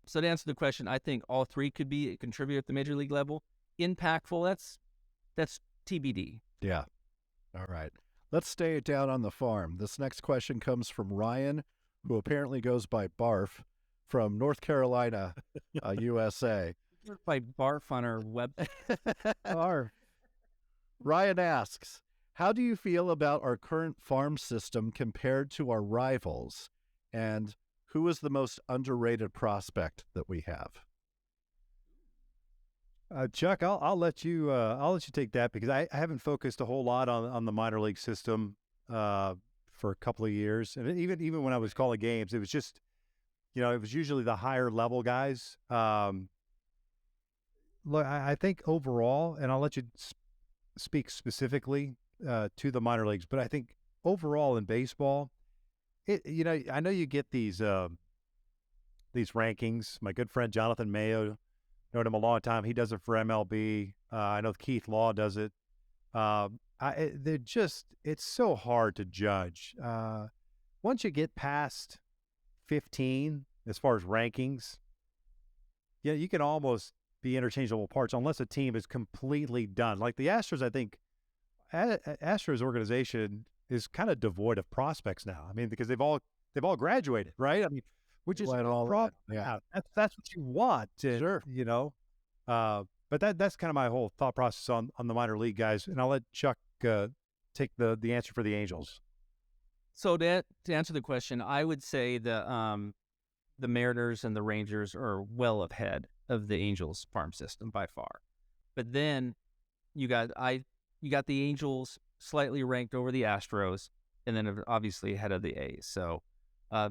So to answer the question, I think all three could be a contributor at the major league level. Impactful, that's TBD. Yeah. All right. Let's stay down on the farm. This next question comes from Ryan, who apparently goes by Barf, from North Carolina, USA. By Barf on our website. Barf. Ryan asks, how do you feel about our current farm system compared to our rivals? And who is the most underrated prospect that we have? Chuck, I'll let you take that, because I haven't focused a whole lot on the minor league system for a couple of years, and even when I was calling games, it was just, it was usually the higher level guys. Look, I think overall, and I'll let you speak specifically to the minor leagues, but I think overall in baseball, I know you get these rankings. My good friend Jonathan Mayo, known him a long time. He does it for MLB. I know Keith Law does it. It's so hard to judge. Once you get past 15, as far as rankings, you can almost be interchangeable parts unless a team is completely done. Like the Astros, I think Astros organization is kind of devoid of prospects now. I mean, because they've all graduated, right? I mean, which is that's what you want. Sure. But that's kind of my whole thought process on the minor league guys. And I'll let Chuck take the answer for the Angels. So to answer the question, I would say the Mariners and the Rangers are well ahead of the Angels farm system by far. But then you got the Angels slightly ranked over the Astros, and then obviously ahead of the A's. So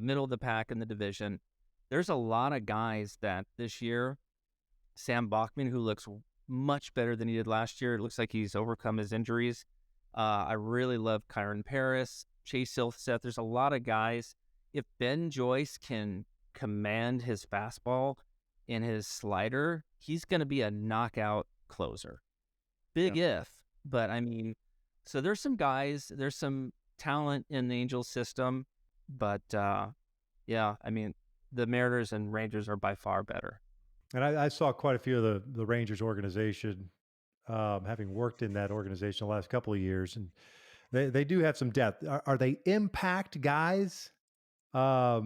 middle of the pack in the division. There's a lot of guys that this year, Sam Bachman, who looks much better than he did last year. It looks like he's overcome his injuries. I really love Kyron Paris, Chase Silseth. There's a lot of guys. If Ben Joyce can command his fastball and his slider, he's going to be a knockout closer. Big if, but I mean, so there's some guys, there's some talent in the Angels system, but yeah, I mean, the Mariners and Rangers are by far better. And I saw quite a few of the Rangers organization, having worked in that organization the last couple of years, and they do have some depth. Are they impact guys? I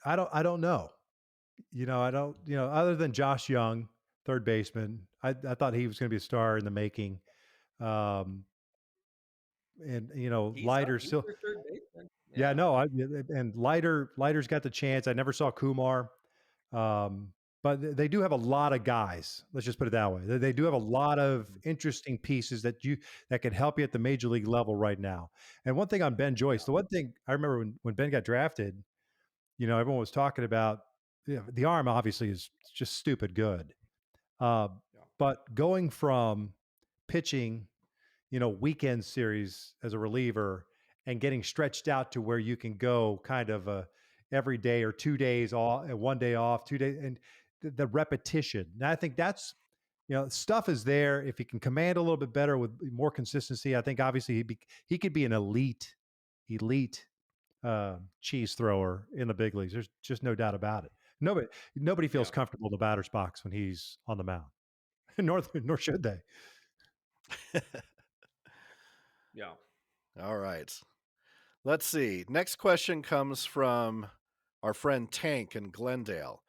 don't know. I don't. Other than Josh Young, third baseman, I thought he was going to be a star in the making. And Leiter still. Third baseman. Yeah, no, and Leiter's got the chance. I never saw Kumar, but they do have a lot of guys. Let's just put it that way. They do have a lot of interesting pieces that can help you at the major league level right now. And one thing on Ben Joyce, the one thing I remember when Ben got drafted, everyone was talking about the arm. Obviously, is just stupid good, but going from pitching, weekend series as a reliever and getting stretched out to where you can go kind of every day or 2 days off, 1 day off, 2 days, and the repetition. And I think that's, stuff is there. If he can command a little bit better with more consistency, I think obviously he could be an elite cheese thrower in the big leagues. There's just no doubt about it. Nobody feels comfortable in the batter's box when he's on the mound, nor should they. Yeah. All right. Let's see. Next question comes from our friend Tank in Glendale,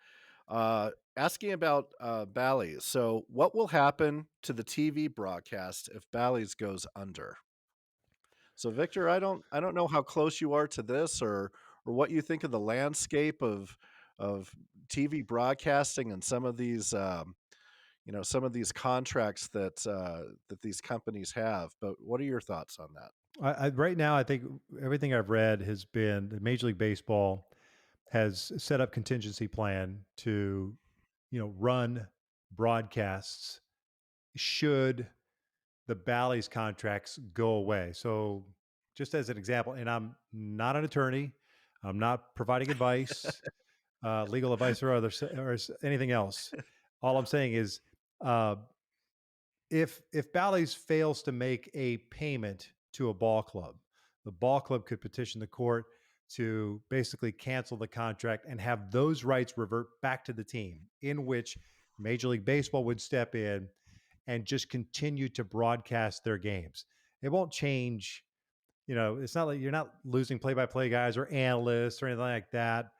asking about Bally's. So, what will happen to the TV broadcast if Bally's goes under? So, Victor, I don't know how close you are to this, or what you think of the landscape of TV broadcasting and some of these some of these contracts that these companies have. But what are your thoughts on that? Right now, I think everything I've read has been that Major League Baseball has set up contingency plan to, run broadcasts should the Bally's contracts go away. So, just as an example, and I'm not an attorney, I'm not providing advice, legal advice or anything else. All I'm saying is, if Bally's fails to make a payment to a ball club, the ball club could petition the court to basically cancel the contract and have those rights revert back to the team, in which Major League Baseball would step in and just continue to broadcast their games. It won't change. It's not like you're not losing play-by-play guys or analysts or anything like that.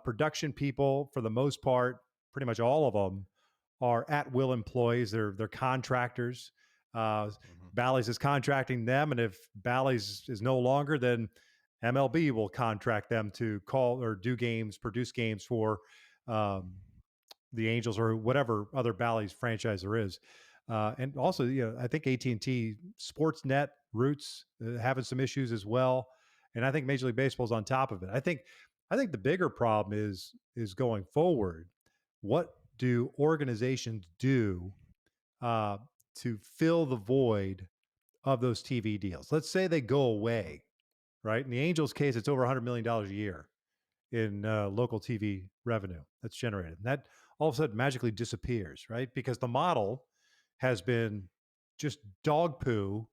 Production people, for the most part, pretty much all of them, are at-will employees. They're contractors. Bally's is contracting them, and if Bally's is no longer, then MLB will contract them to call or do games, produce games for the Angels or whatever other Bally's franchise there is. And also, I think AT&T Sportsnet Roots having some issues as well. And I think Major League Baseball is on top of it. I think the bigger problem is going forward. What do organizations do to fill the void of those TV deals? Let's say they go away, right? In the Angels case, it's over $100 million a year in local TV revenue that's generated. And that all of a sudden magically disappears, right? Because the model has been just dog poo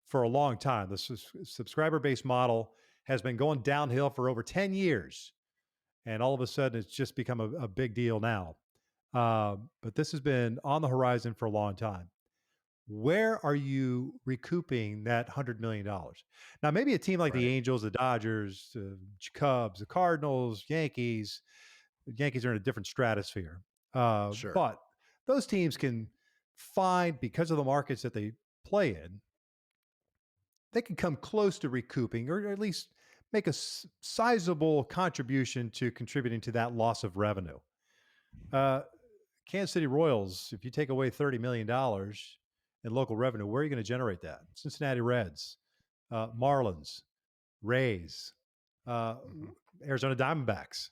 for a long time. The subscriber-based model has been going downhill for over 10 years. And all of a sudden, it's just become a big deal now. But this has been on the horizon for a long time. Where are you recouping that $100 million? Now, maybe a team like the Angels, the Dodgers, the Cubs, the Cardinals, Yankees. The Yankees are in a different stratosphere. Sure. But those teams can find, because of the markets that they play in, they can come close to recouping, or at least make a sizable contribution to contributing to that loss of revenue. Kansas City Royals, if you take away $30 million in local revenue, where are you going to generate that? Cincinnati Reds, Marlins, Rays, Arizona Diamondbacks.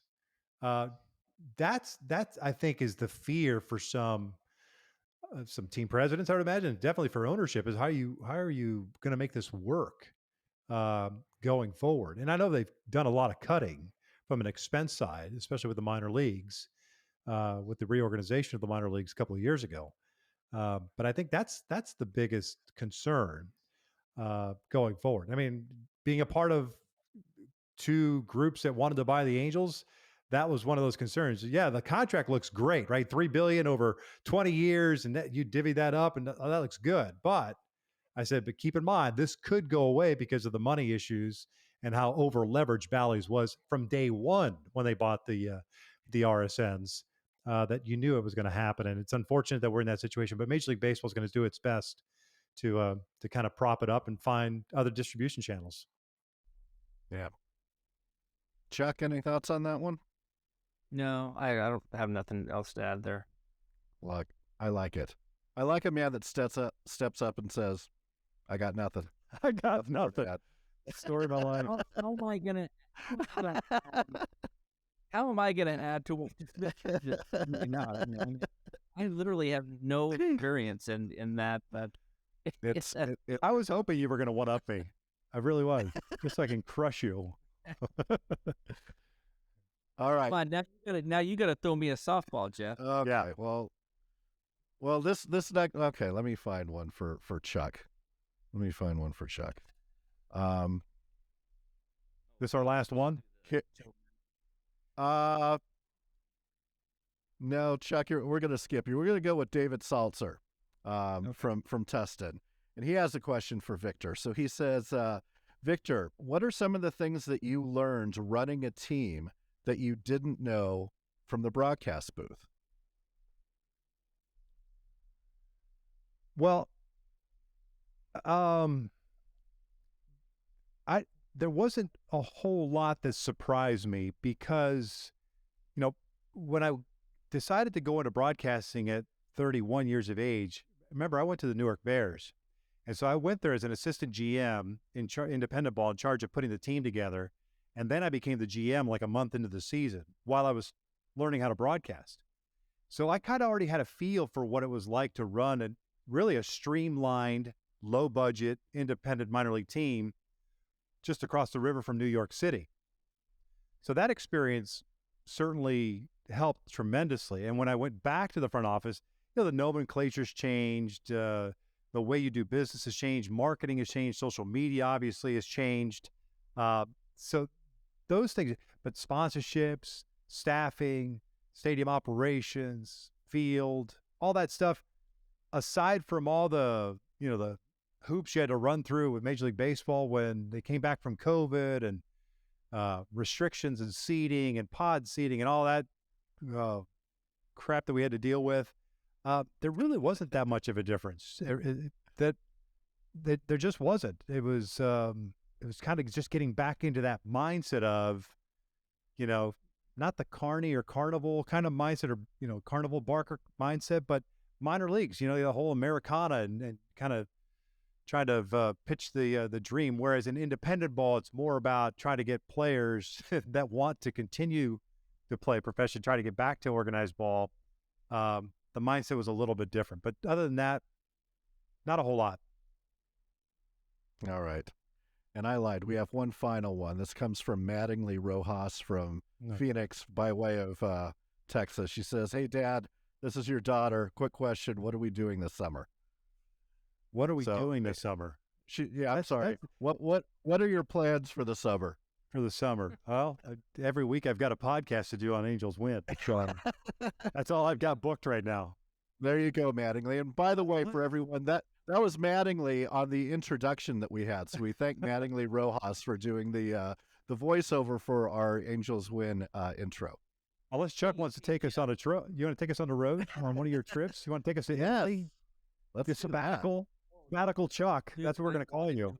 That's I think is the fear for some team presidents, I would imagine, definitely for ownership, is how are you going to make this work going forward? And I know they've done a lot of cutting, from an expense side, especially with the minor leagues, with the reorganization of the minor leagues a couple of years ago. But I think that's the biggest concern going forward. I mean, being a part of two groups that wanted to buy the Angels, that was one of those concerns. Yeah, the contract looks great, right? $3 billion over 20 years, and that, you divvy that up, and that looks good. But I said, but keep in mind, this could go away because of the money issues and how over leveraged Bally's was from day one when they bought the RSNs. That you knew it was going to happen, and it's unfortunate that we're in that situation. But Major League Baseball is going to do its best to kind of prop it up and find other distribution channels. Yeah. Chuck, any thoughts on that one? No, I don't have nothing else to add there. Look, I like it. I like a man that steps up and says, "I got nothing. I got nothing." Story of my life. How am I gonna? How am I gonna add to what? I literally have no experience in that. But I was hoping you were going to one up me. I really was, just so I can crush you. All right. Come on, now you gotta throw me a softball, Jeff. Okay. Yeah. Well, this next. Okay, let me find one for Chuck. This our last one? No, Chuck, we're going to skip you. We're going to go with David Salzer from Tustin. And he has a question for Victor. So he says, Victor, what are some of the things that you learned running a team that you didn't know from the broadcast booth? Well, there wasn't a whole lot that surprised me because, when I decided to go into broadcasting at 31 years of age, remember I went to the Newark Bears. And so I went there as an assistant GM in independent ball in charge of putting the team together. And then I became the GM like a month into the season while I was learning how to broadcast. So I kind of already had a feel for what it was like to run a streamlined, low budget, independent minor league team just across the river from New York City. So that experience certainly helped tremendously. And when I went back to the front office, the nomenclature's changed, the way you do business has changed, marketing has changed, social media obviously has changed. So those things, but sponsorships, staffing, stadium operations, field, all that stuff, aside from all the hoops you had to run through with Major League Baseball when they came back from COVID and restrictions and seating and pod seating and all that crap that we had to deal with, there really wasn't that much of a difference. There just wasn't. It was kind of just getting back into that mindset of, not the carny or carnival kind of mindset or, carnival barker mindset, but minor leagues, the whole Americana and kind of trying to pitch the dream. Whereas in independent ball, it's more about trying to get players that want to continue to play professional, try to get back to organized ball. The mindset was a little bit different, but other than that, not a whole lot. All right. And I lied. We have one final one. This comes from Mattingly Rojas from Phoenix by way of Texas. She says, "Hey, Dad, this is your daughter. Quick question. What are we doing this summer?" What are we doing this summer? I'm sorry. What are your plans for the summer? For the summer? Well, every week I've got a podcast to do on AngelsWin. That's all I've got booked right now. There you go, Mattingly. And by the way, for everyone, that was Mattingly on the introduction that we had. So we thank Mattingly Rojas for doing the voiceover for our AngelsWin intro. Unless Chuck wants to take us on a trip. You want to take us on the road on one of your trips? You want to take us to Italy? Let's do sabbatical. Sabbatical Chuck. That's what we're going to call you.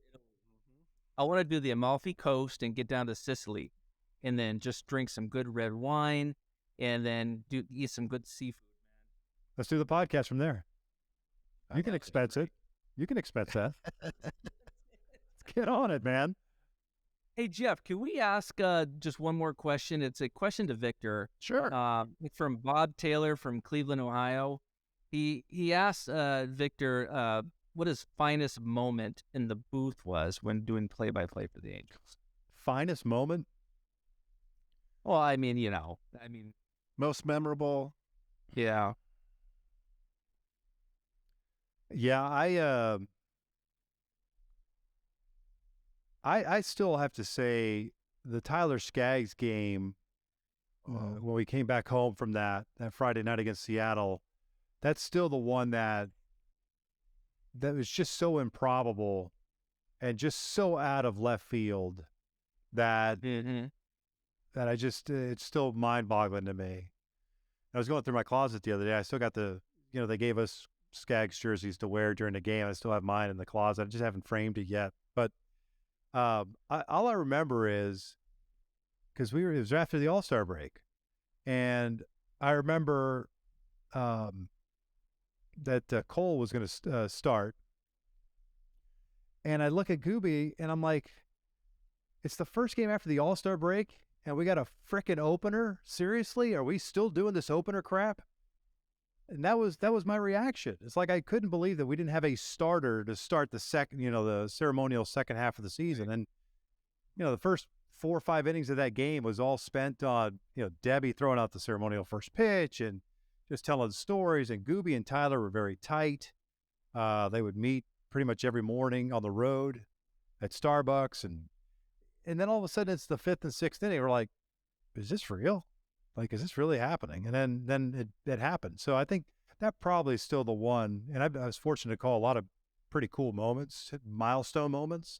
I want to do the Amalfi Coast and get down to Sicily, and then just drink some good red wine, and then eat some good seafood. Let's do the podcast from there. You can expense it. You can expense that. Let's get on it, man. Hey, Jeff, can we ask just one more question? It's a question to Victor. Sure. From Bob Taylor from Cleveland, Ohio. He asked Victor what his finest moment in the booth was when doing play-by-play for the Angels. Finest moment? Well, I mean, Most memorable. yeah. Yeah, I still have to say the Tyler Skaggs game when we came back home from that Friday night against Seattle. That's still the one that was just so improbable and just so out of left field that that I just it's still mind-boggling to me. I was going through my closet the other day. I still got they gave us Skaggs jerseys to wear during the game. I still have mine in the closet. I just haven't framed it yet. But all I remember is because it was after the All-Star break, and I remember that Cole was going to start, and I look at Gooby and I'm like, it's the first game after the All-Star break, and we got a frickin' opener? Seriously? Are we still doing this opener crap? And that was my reaction. It's like I couldn't believe that we didn't have a starter to start the the ceremonial second half of the season. And the first 4 or 5 innings of that game was all spent on Debbie throwing out the ceremonial first pitch and just telling stories. And Gooby and Tyler were very tight. They would meet pretty much every morning on the road at Starbucks, and then all of a sudden it's the 5th and 6th inning. We're like, is this real? Like, is this really happening? And then it happened. So I think that probably is still the one. And I was fortunate to call a lot of pretty cool moments, milestone moments.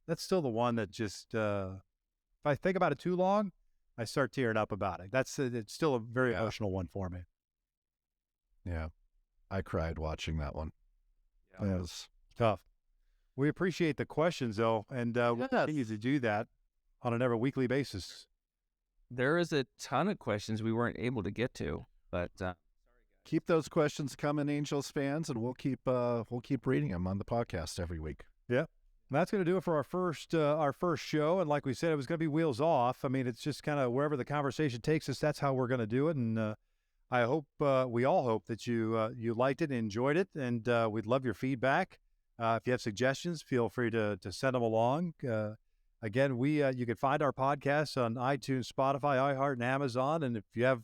That's still the one that just, if I think about it too long, I start tearing up about it. It's still a very emotional one for me. Yeah. I cried watching that one. Yeah. It was tough. We appreciate the questions, though, and we'll continue to do that on an every weekly basis. There is a ton of questions we weren't able to get to, but keep those questions coming, Angels fans, and we'll keep reading them on the podcast every week. Yeah, that's going to do it for our first show. And like we said, it was going to be wheels off. I mean, it's just kind of wherever the conversation takes us. That's how we're going to do it. And I hope we all hope that you liked it and enjoyed it. And we'd love your feedback. If you have suggestions, feel free to send them along. Again, you can find our podcasts on iTunes, Spotify, iHeart, and Amazon. And if you have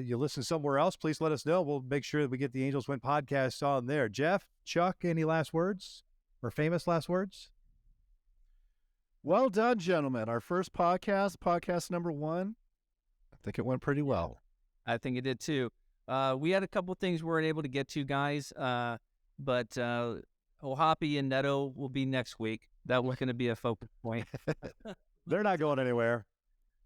you listen somewhere else, please let us know. We'll make sure that we get the Angels Win podcast on there. Jeff, Chuck, any last words or famous last words? Well done, gentlemen. Our first podcast number 1. I think it went pretty well. I think it did too. We had a couple of things we weren't able to get to, guys, but Ohapi and Neto will be next week. That was going to be a focus point. They're not going anywhere.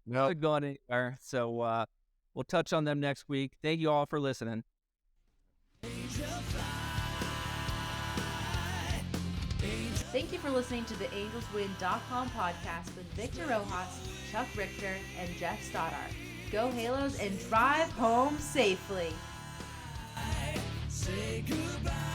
No, not going anywhere. So we'll touch on them next week. Thank you all for listening. Thank you for listening to the AngelsWin.com podcast with Victor Rojas, Chuck Richter, and Geoff Stoddart. Go Halos and drive home safely. Say goodbye.